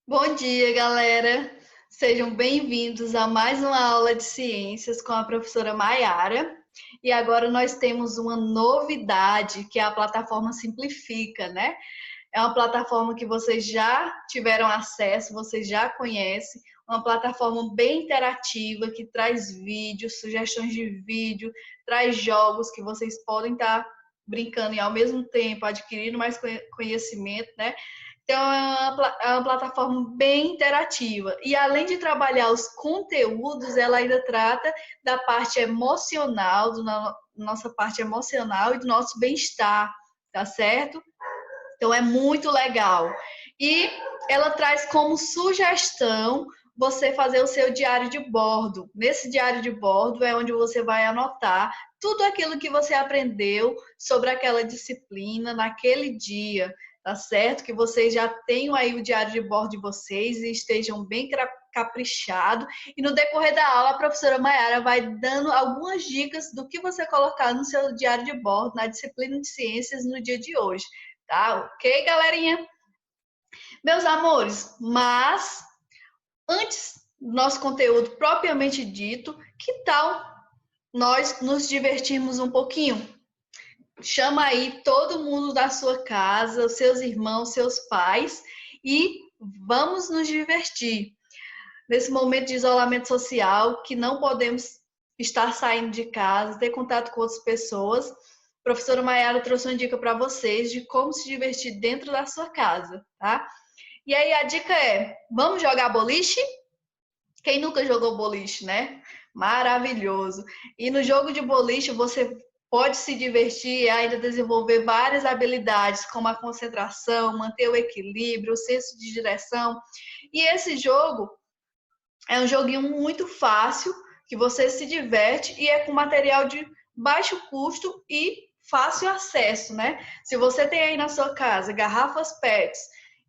Bom dia, galera! Sejam bem-vindos a mais uma aula de ciências com a professora Maiara. E agora nós temos uma novidade, que é a plataforma Simplifica, né? É uma plataforma que vocês já tiveram acesso, vocês já conhecem, uma plataforma bem interativa que traz vídeos, sugestões de vídeo, traz jogos que vocês podem estar brincando e ao mesmo tempo adquirindo mais conhecimento, né? Então, é uma plataforma bem interativa. E além de trabalhar os conteúdos, ela ainda trata da parte emocional, nossa parte emocional e do nosso bem-estar, tá certo? Então, é muito legal. E ela traz como sugestão você fazer o seu diário de bordo. Nesse diário de bordo é onde você vai anotar tudo aquilo que você aprendeu sobre aquela disciplina naquele dia, tá certo? Que vocês já tenham aí o diário de bordo de vocês e estejam bem caprichados. E no decorrer da aula, a professora Maiara vai dando algumas dicas do que você colocar no seu diário de bordo na disciplina de ciências no dia de hoje. Tá? Ok, galerinha? Meus amores, mas antes do nosso conteúdo propriamente dito, que tal nós nos divertirmos um pouquinho? Chama aí todo mundo da sua casa, os seus irmãos, seus pais e vamos nos divertir. Nesse momento de isolamento social, que não podemos estar saindo de casa, ter contato com outras pessoas, a professora Maiara trouxe uma dica para vocês de como se divertir dentro da sua casa, tá? E aí a dica é, vamos jogar boliche? Quem nunca jogou boliche, né? Maravilhoso. E no jogo de boliche você pode se divertir e ainda desenvolver várias habilidades, como a concentração, manter o equilíbrio, o senso de direção. E esse jogo é um joguinho muito fácil, que você se diverte e é com material de baixo custo e fácil acesso, né? Se você tem aí na sua casa garrafas PETs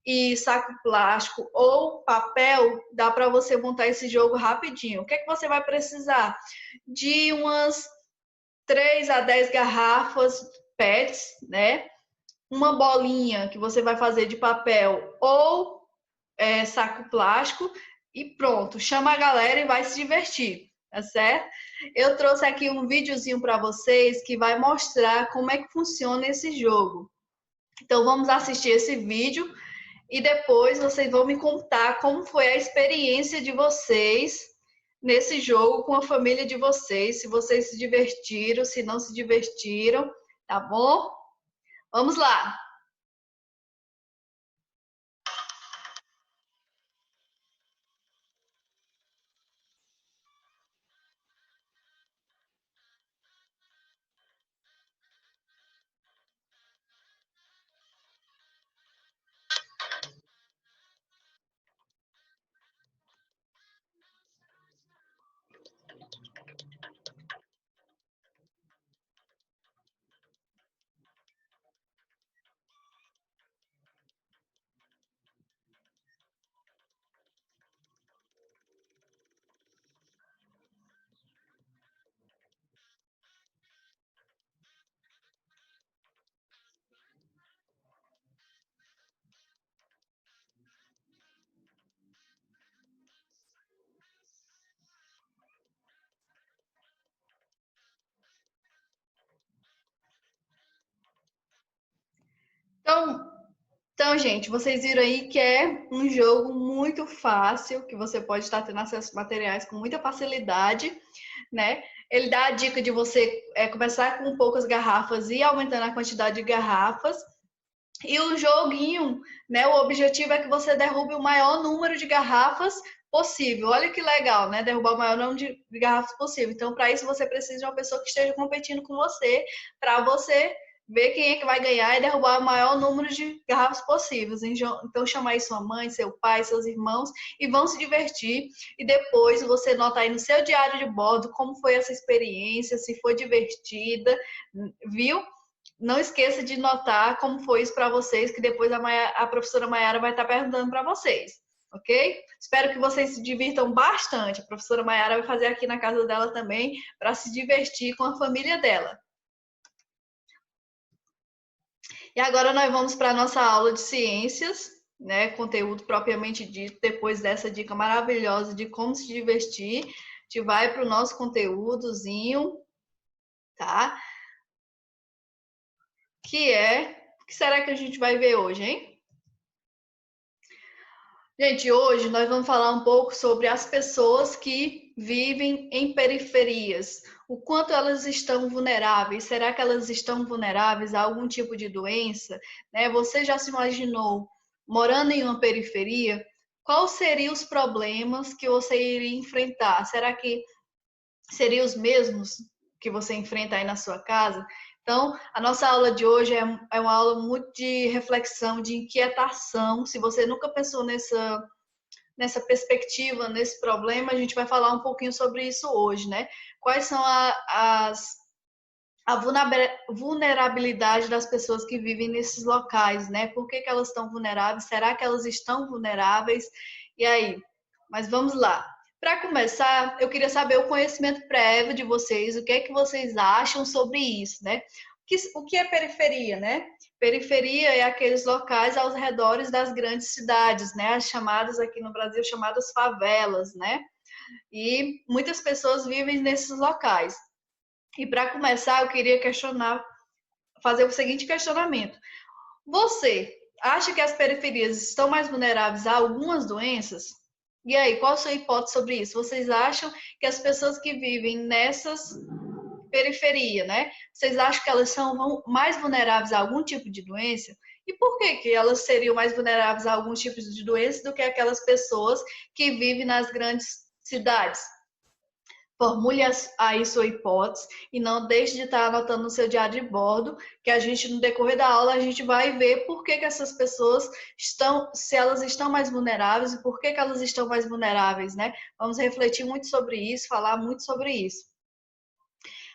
e saco plástico ou papel, dá para você montar esse jogo rapidinho. O que é que você vai precisar? De umas 3 a 10 garrafas PETs, né? Uma bolinha que você vai fazer de papel ou saco plástico e pronto, chama a galera e vai se divertir, tá certo? Eu trouxe aqui um videozinho para vocês que vai mostrar como é que funciona esse jogo. Então vamos assistir esse vídeo e depois vocês vão me contar como foi a experiência de vocês nesse jogo com a família de vocês, se vocês se divertiram, se não se divertiram, tá bom? Vamos lá! Então, gente, vocês viram aí que é um jogo muito fácil, que você pode estar tendo acesso a materiais com muita facilidade, né? Ele dá a dica de você começar com poucas garrafas e ir aumentando a quantidade de garrafas. E o joguinho, né? O objetivo é que você derrube o maior número de garrafas possível. Olha que legal, né? Derrubar o maior número de garrafas possível. Então, para isso, você precisa de uma pessoa que esteja competindo com você, para você ver quem é que vai ganhar e derrubar o maior número de garrafas possíveis. Então, chama aí sua mãe, seu pai, seus irmãos e vão se divertir. E depois você nota aí no seu diário de bordo como foi essa experiência, se foi divertida, viu? Não esqueça de notar como foi isso para vocês, que depois a professora Maiara vai estar perguntando para vocês, ok? Espero que vocês se divirtam bastante. A professora Maiara vai fazer aqui na casa dela também, para se divertir com a família dela. E agora nós vamos para a nossa aula de ciências. né, conteúdo propriamente dito, depois dessa dica maravilhosa de como se divertir, a gente vai para o nosso conteúdozinho, tá? O que será que a gente vai ver hoje, hein? Gente, hoje nós vamos falar um pouco sobre as pessoas que vivem em periferias. O quanto elas estão vulneráveis? Será que elas estão vulneráveis a algum tipo de doença? Né? Você já se imaginou morando em uma periferia? Quais seriam os problemas que você iria enfrentar? Será que seriam os mesmos que você enfrenta aí na sua casa? Então, a nossa aula de hoje é uma aula muito de reflexão, de inquietação. Se você nunca pensou nessa perspectiva, nesse problema, a gente vai falar um pouquinho sobre isso hoje, né? Quais são a vulnerabilidade das pessoas que vivem nesses locais, né? Por que elas estão vulneráveis? Será que elas estão vulneráveis? E aí? Mas vamos lá. Para começar, eu queria saber o conhecimento prévio de vocês, o que é que vocês acham sobre isso, né? O que é periferia, né? Periferia é aqueles locais aos redores das grandes cidades, né? As chamadas aqui no Brasil chamadas favelas, né? E muitas pessoas vivem nesses locais. E para começar, eu queria fazer o seguinte questionamento: você acha que as periferias estão mais vulneráveis a algumas doenças? E aí, qual a sua hipótese sobre isso? Vocês acham que as pessoas que vivem nessas periferias, né? Vocês acham que elas são mais vulneráveis a algum tipo de doença? E por que elas seriam mais vulneráveis a alguns tipos de doença do que aquelas pessoas que vivem nas grandes cidades? Formule aí sua hipótese e não deixe de estar anotando no seu diário de bordo, que a gente, no decorrer da aula, a gente vai ver por que essas pessoas estão, se elas estão mais vulneráveis e por que elas estão mais vulneráveis, né? Vamos refletir muito sobre isso, falar muito sobre isso.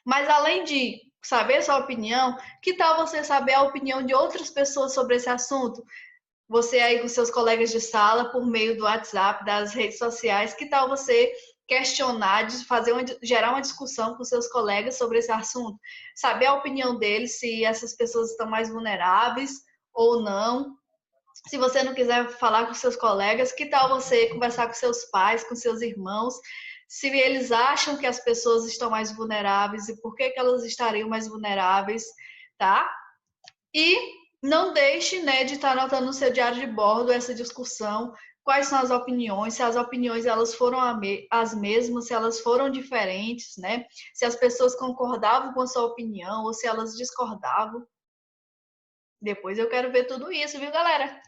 Mas além de saber sua opinião, que tal você saber a opinião de outras pessoas sobre esse assunto? Você aí com seus colegas de sala, por meio do WhatsApp, das redes sociais, que tal você questionar, gerar uma discussão com seus colegas sobre esse assunto? Saber a opinião deles, se essas pessoas estão mais vulneráveis ou não. Se você não quiser falar com seus colegas, que tal você conversar com seus pais, com seus irmãos, se eles acham que as pessoas estão mais vulneráveis e por que elas estariam mais vulneráveis, tá? E não deixe, né, de estar anotando no seu diário de bordo essa discussão, quais são as opiniões, se as opiniões elas foram as mesmas, se elas foram diferentes, né? Se as pessoas concordavam com a sua opinião ou se elas discordavam. Depois eu quero ver tudo isso, viu, galera?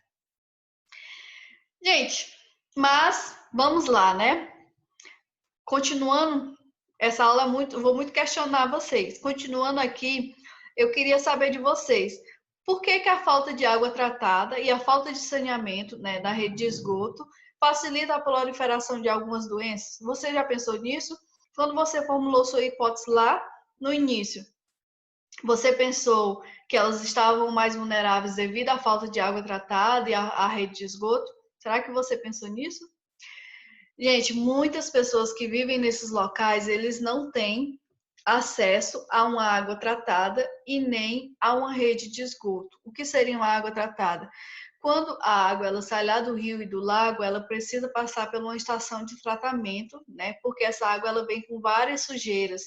Gente, mas vamos lá, né? Continuando essa aula, vou muito questionar vocês. Continuando aqui, eu queria saber de vocês. Por que a falta de água tratada e a falta de saneamento, né, na rede de esgoto facilita a proliferação de algumas doenças? Você já pensou nisso? Quando você formulou sua hipótese lá no início, você pensou que elas estavam mais vulneráveis devido à falta de água tratada e à rede de esgoto? Será que você pensou nisso? Gente, muitas pessoas que vivem nesses locais, eles não têm acesso a uma água tratada e nem a uma rede de esgoto. O que seria uma água tratada? Quando a água ela sai lá do rio e do lago, ela precisa passar por uma estação de tratamento, né? Porque essa água ela vem com várias sujeiras,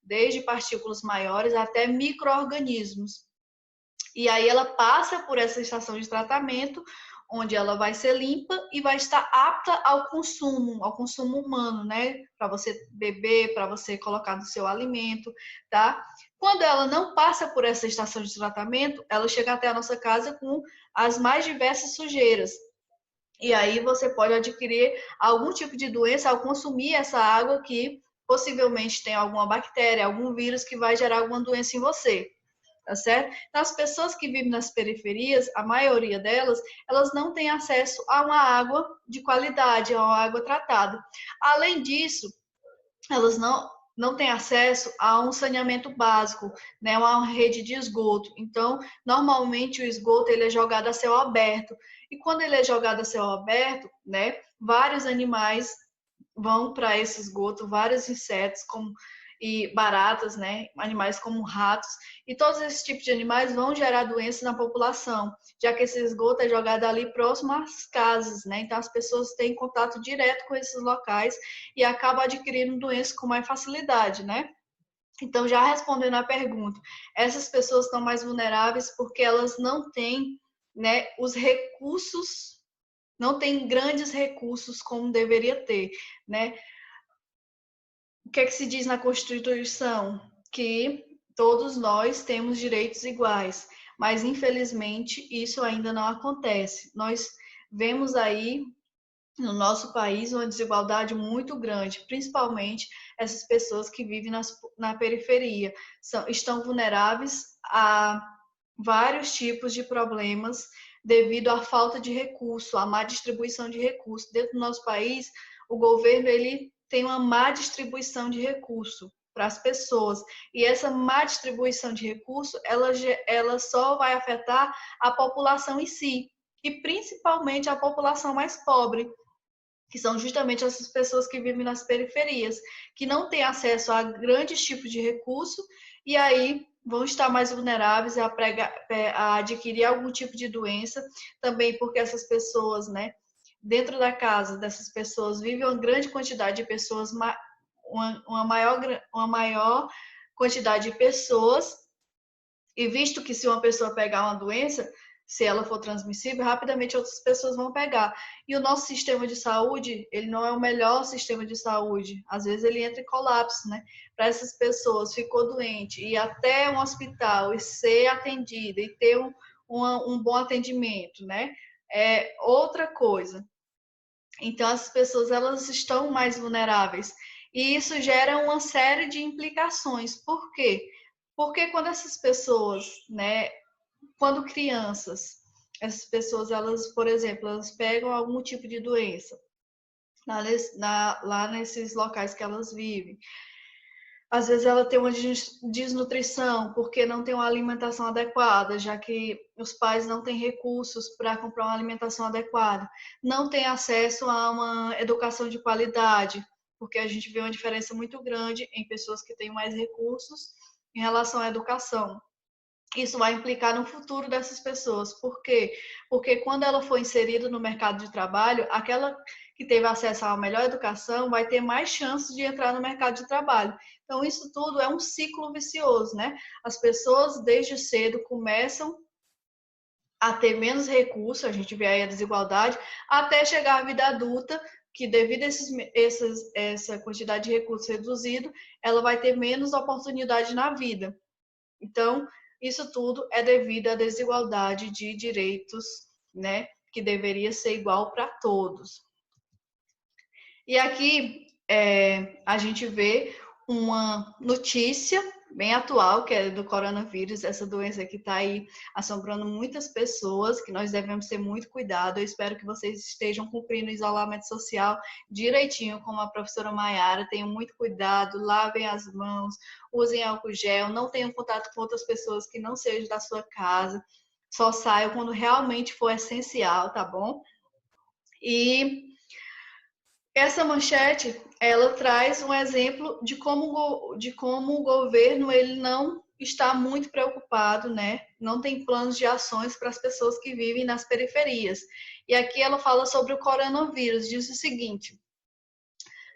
desde partículas maiores até micro-organismos. E aí ela passa por essa estação de tratamento, onde ela vai ser limpa e vai estar apta ao consumo humano, né? Para você beber, para você colocar no seu alimento, tá? Quando ela não passa por essa estação de tratamento, ela chega até a nossa casa com as mais diversas sujeiras. E aí você pode adquirir algum tipo de doença ao consumir essa água que possivelmente tem alguma bactéria, algum vírus que vai gerar alguma doença em você. Tá certo? Então, as pessoas que vivem nas periferias, a maioria delas, elas não têm acesso a uma água de qualidade, a uma água tratada. Além disso, elas não têm acesso a um saneamento básico, né, uma rede de esgoto. Então, normalmente o esgoto ele é jogado a céu aberto. E quando ele é jogado a céu aberto, né, vários animais vão para esse esgoto, vários insetos, como e baratas, né? Animais como ratos, e todos esses tipos de animais vão gerar doenças na população, já que esse esgoto é jogado ali próximo às casas, né? Então as pessoas têm contato direto com esses locais e acabam adquirindo doenças com mais facilidade, né? Então, já respondendo à pergunta, essas pessoas estão mais vulneráveis porque elas não têm, né, os recursos, não têm grandes recursos como deveria ter, né? O que é que se diz na Constituição? Que todos nós temos direitos iguais, mas infelizmente isso ainda não acontece. Nós vemos aí no nosso país uma desigualdade muito grande, principalmente essas pessoas que vivem na periferia. Estão vulneráveis a vários tipos de problemas devido à falta de recurso, à má distribuição de recursos. Dentro do nosso país, o governo ele tem uma má distribuição de recurso para as pessoas. E essa má distribuição de recurso, ela só vai afetar a população em si, e principalmente a população mais pobre, que são justamente essas pessoas que vivem nas periferias, que não têm acesso a grandes tipos de recurso e aí vão estar mais vulneráveis a adquirir algum tipo de doença, também porque essas pessoas, né, dentro da casa dessas pessoas vive uma grande quantidade de pessoas, uma maior quantidade de pessoas, e visto que se uma pessoa pegar uma doença, se ela for transmissível, rapidamente outras pessoas vão pegar. E o nosso sistema de saúde, ele não é o melhor sistema de saúde. Às vezes ele entra em colapso, né? Para essas pessoas, ficou doente, ir até um hospital e ser atendida e ter um bom atendimento, né? É outra coisa. Então, as pessoas, elas estão mais vulneráveis. E isso gera uma série de implicações. Por quê? Porque quando essas pessoas, né, quando crianças, essas pessoas, elas, por exemplo, elas pegam algum tipo de doença lá nesses locais que elas vivem. Às vezes ela tem uma desnutrição porque não tem uma alimentação adequada, já que os pais não têm recursos para comprar uma alimentação adequada. Não tem acesso a uma educação de qualidade, porque a gente vê uma diferença muito grande em pessoas que têm mais recursos em relação à educação. Isso vai implicar no futuro dessas pessoas. Por quê? Porque quando ela for inserida no mercado de trabalho, aquela que teve acesso a uma melhor educação vai ter mais chances de entrar no mercado de trabalho. Então, isso tudo é um ciclo vicioso, né? As pessoas, desde cedo, começam a ter menos recursos, a gente vê aí a desigualdade, até chegar à vida adulta, que devido a essa quantidade de recursos reduzido, ela vai ter menos oportunidade na vida. Então, isso tudo é devido à desigualdade de direitos, né, que deveria ser igual para todos. E aqui a gente vê uma notícia bem atual, que é do coronavírus, essa doença que está aí assombrando muitas pessoas, que nós devemos ter muito cuidado. Eu espero que vocês estejam cumprindo o isolamento social direitinho, como a professora Maiara. Tenham muito cuidado, lavem as mãos, usem álcool gel, não tenham contato com outras pessoas que não sejam da sua casa. Só saiam quando realmente for essencial, tá bom? E essa manchete, ela traz um exemplo de como o governo ele não está muito preocupado, né? Não tem planos de ações para as pessoas que vivem nas periferias. E aqui ela fala sobre o coronavírus, diz o seguinte: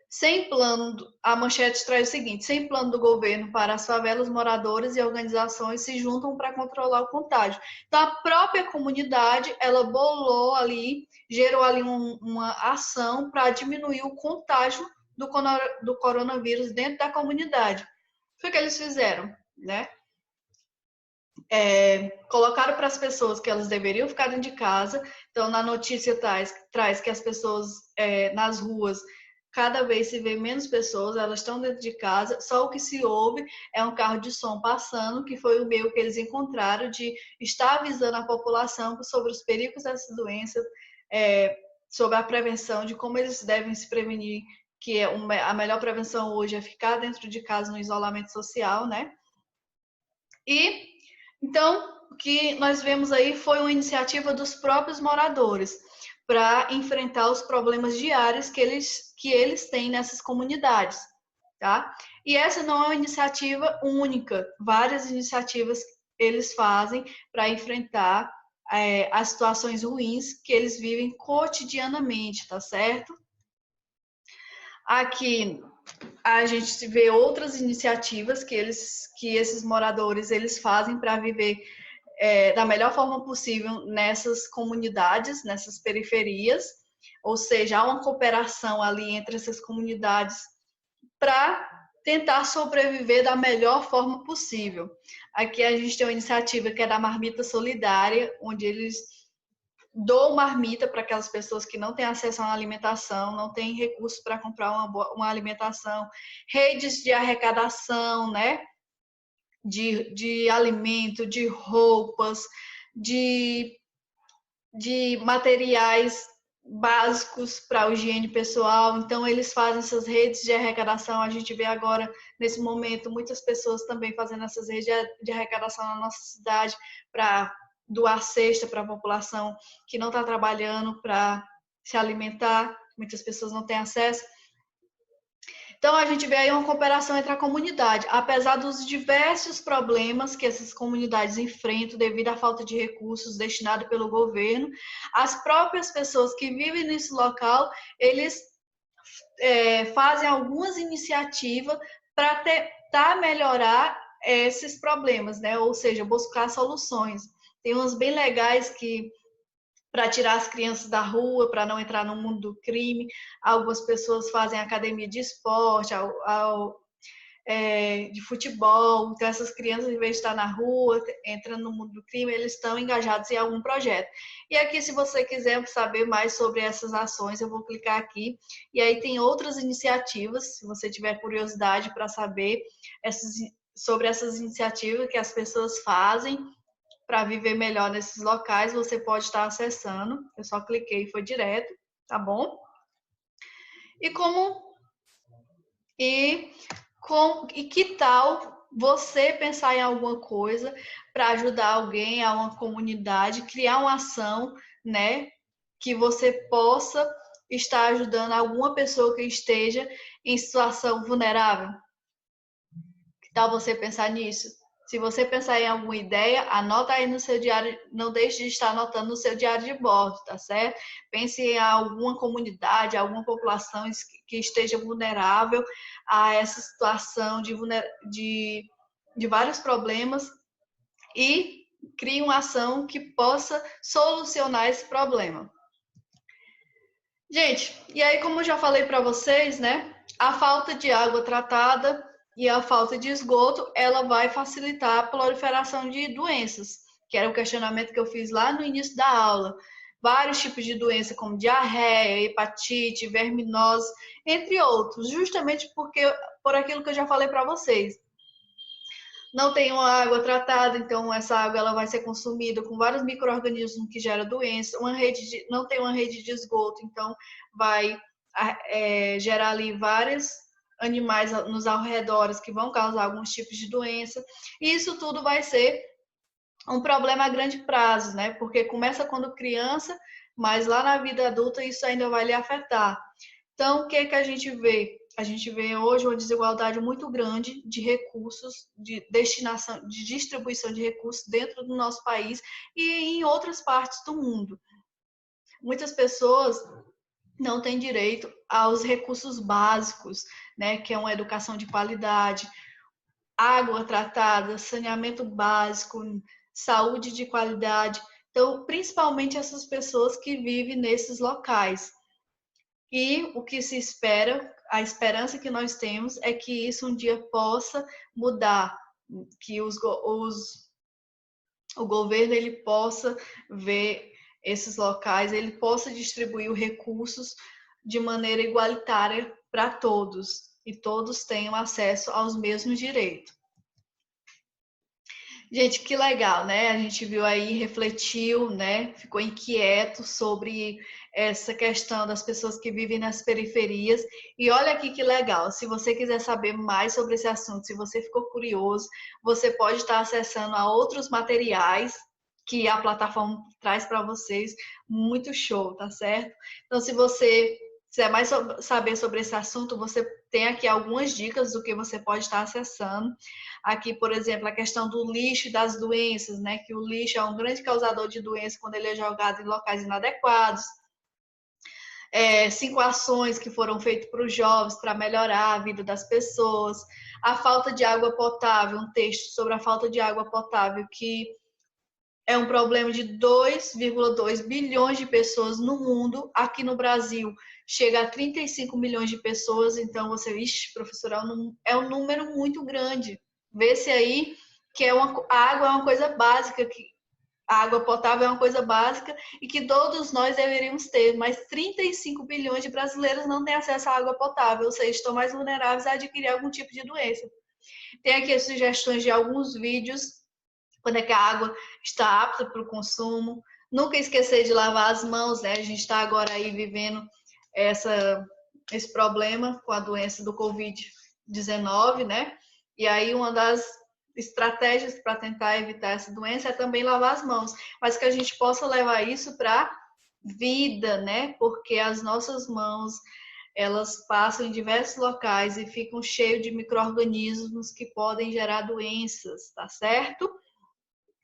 sem plano, a manchete traz o seguinte: sem plano do governo para as favelas, moradores e organizações se juntam para controlar o contágio. Então, a própria comunidade, ela bolou ali, gerou ali uma ação para diminuir o contágio do coronavírus dentro da comunidade. O que eles fizeram, né? Colocaram para as pessoas que elas deveriam ficar dentro de casa. Então, na notícia traz que as pessoas nas ruas, cada vez se vê menos pessoas, elas estão dentro de casa, só o que se ouve é um carro de som passando, que foi o meio que eles encontraram de estar avisando a população sobre os perigos dessa doença, sobre a prevenção, de como eles devem se prevenir, que a melhor prevenção hoje é ficar dentro de casa no isolamento social, né? E então, o que nós vemos aí foi uma iniciativa dos próprios moradores para enfrentar os problemas diários que eles têm nessas comunidades, tá? E essa não é uma iniciativa única, várias iniciativas eles fazem para enfrentar as situações ruins que eles vivem cotidianamente, tá certo? Aqui a gente vê outras iniciativas que esses moradores eles fazem para viver da melhor forma possível nessas comunidades, nessas periferias, ou seja, há uma cooperação ali entre essas comunidades para tentar sobreviver da melhor forma possível. Aqui a gente tem uma iniciativa que é da Marmita Solidária, onde eles doam marmita para aquelas pessoas que não têm acesso a uma alimentação, não têm recursos para comprar uma alimentação, redes de arrecadação, né? De alimento, de roupas, de materiais básicos para a higiene pessoal. Então, eles fazem essas redes de arrecadação. A gente vê agora, nesse momento, muitas pessoas também fazendo essas redes de arrecadação na nossa cidade para doar cesta para a população que não está trabalhando para se alimentar. Muitas pessoas não têm acesso. Então, a gente vê aí uma cooperação entre a comunidade, apesar dos diversos problemas que essas comunidades enfrentam devido à falta de recursos destinados pelo governo. As próprias pessoas que vivem nesse local, eles fazem algumas iniciativas para tentar melhorar esses problemas, né? Ou seja, buscar soluções. Tem umas bem legais que para tirar as crianças da rua, para não entrar no mundo do crime. Algumas pessoas fazem academia de esporte, de futebol. Então, essas crianças, em vez de estar na rua, entrando no mundo do crime, eles estão engajados em algum projeto. E aqui, se você quiser saber mais sobre essas ações, eu vou clicar aqui. E aí tem outras iniciativas, se você tiver curiosidade para saber sobre essas iniciativas que as pessoas fazem para viver melhor nesses locais, você pode estar acessando. Eu só cliquei e foi direto, tá bom? E que tal você pensar em alguma coisa para ajudar alguém, a uma comunidade, criar uma ação, né, que você possa estar ajudando alguma pessoa que esteja em situação vulnerável? Que tal você pensar nisso? Se você pensar em alguma ideia, anota aí no seu diário, não deixe de estar anotando no seu diário de bordo, tá certo? Pense em alguma comunidade, alguma população que esteja vulnerável a essa situação de vários problemas e crie uma ação que possa solucionar esse problema. Gente, e aí como eu já falei para vocês, né? A falta de água tratada e a falta de esgoto, ela vai facilitar a proliferação de doenças, que era o questionamento que eu fiz lá no início da aula. Vários tipos de doença, como diarreia, hepatite, verminose, entre outros, justamente por aquilo que eu já falei para vocês. Não tem uma água tratada, então essa água ela vai ser consumida com vários micro-organismos que geram doença. Não tem uma rede de esgoto, então vai gerar ali vários animais nos arredores que vão causar alguns tipos de doença. E isso tudo vai ser um problema a grande prazo, né? Porque começa quando criança, mas lá na vida adulta isso ainda vai lhe afetar. Então, o que a gente vê? A gente vê hoje uma desigualdade muito grande de recursos, de destinação, de distribuição de recursos dentro do nosso país e em outras partes do mundo. Muitas pessoas não têm direito aos recursos básicos, né, que é uma educação de qualidade, água tratada, saneamento básico, saúde de qualidade. Então, principalmente essas pessoas que vivem nesses locais. E o que se espera, a esperança que nós temos é que isso um dia possa mudar, que o governo ele possa ver esses locais, ele possa distribuir os recursos de maneira igualitária para todos e todos tenham acesso aos mesmos direitos. Gente, que legal, né? A gente viu aí, refletiu, né? Ficou inquieto sobre essa questão das pessoas que vivem nas periferias. E olha aqui que legal, se você quiser saber mais sobre esse assunto, se você ficou curioso, você pode estar acessando a outros materiais que a plataforma traz para vocês. Muito show, tá certo? Então, se quiser mais saber sobre esse assunto, você tem aqui algumas dicas do que você pode estar acessando. Aqui, por exemplo, a questão do lixo e das doenças, né? Que o lixo é um grande causador de doença quando ele é jogado em locais inadequados. 5 ações que foram feitas para os jovens para melhorar a vida das pessoas. A falta de água potável, um texto sobre a falta de água potável, que é um problema de 2,2 bilhões de pessoas no mundo. Aqui no Brasil, chega a 35 milhões de pessoas. Então, você, professora, é um número muito grande. Vê-se aí que a água é uma coisa básica, que a água potável é uma coisa básica e que todos nós deveríamos ter, mas 35 bilhões de brasileiros não têm acesso à água potável, ou seja, estão mais vulneráveis a adquirir algum tipo de doença. Tem aqui as sugestões de alguns vídeos, quando é que a água está apta para o consumo. Nunca esquecer de lavar as mãos, né? A gente está agora aí vivendo esse problema com a doença do Covid-19, né? E aí uma das estratégias para tentar evitar essa doença é também lavar as mãos, mas que a gente possa levar isso para vida, né? Porque as nossas mãos, elas passam em diversos locais e ficam cheios de micro-organismos que podem gerar doenças, tá certo?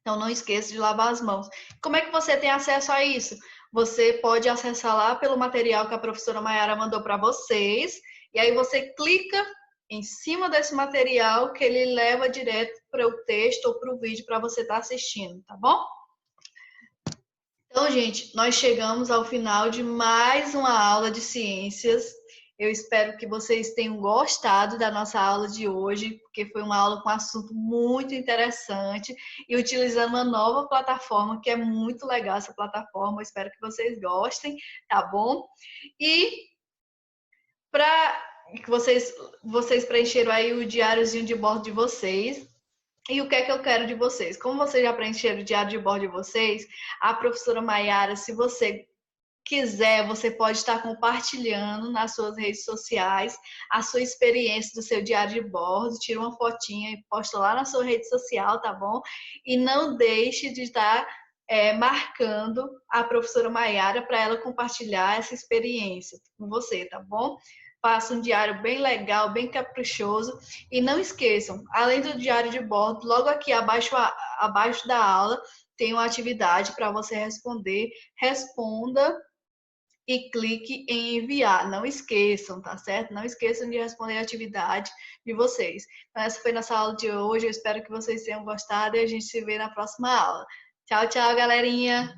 Então não esqueça de lavar as mãos. Como é que você tem acesso a isso? Você pode acessar lá pelo material que a professora Maiara mandou para vocês, e aí você clica em cima desse material que ele leva direto para o texto ou para o vídeo para você estar assistindo, tá bom? Então, gente, nós chegamos ao final de mais uma aula de ciências. Eu espero que vocês tenham gostado da nossa aula de hoje, porque foi uma aula com um assunto muito interessante e utilizando uma nova plataforma, que é muito legal essa plataforma. Eu espero que vocês gostem, tá bom? E para que vocês preencheram aí o diáriozinho de bordo de vocês. E o que é que eu quero de vocês? Como vocês já preencheram o diário de bordo de vocês, a professora Maiara, se você quiser, você pode estar compartilhando nas suas redes sociais a sua experiência do seu diário de bordo, tira uma fotinha e posta lá na sua rede social, tá bom? E não deixe de estar marcando a professora Maiara para ela compartilhar essa experiência com você, tá bom? Faça um diário bem legal, bem caprichoso. E não esqueçam, além do diário de bordo, logo aqui abaixo da aula tem uma atividade para você responder. Responda e clique em enviar. Não esqueçam, tá certo? Não esqueçam de responder a atividade de vocês. Então, essa foi nossa aula de hoje. Eu espero que vocês tenham gostado e a gente se vê na próxima aula. Tchau, tchau, galerinha!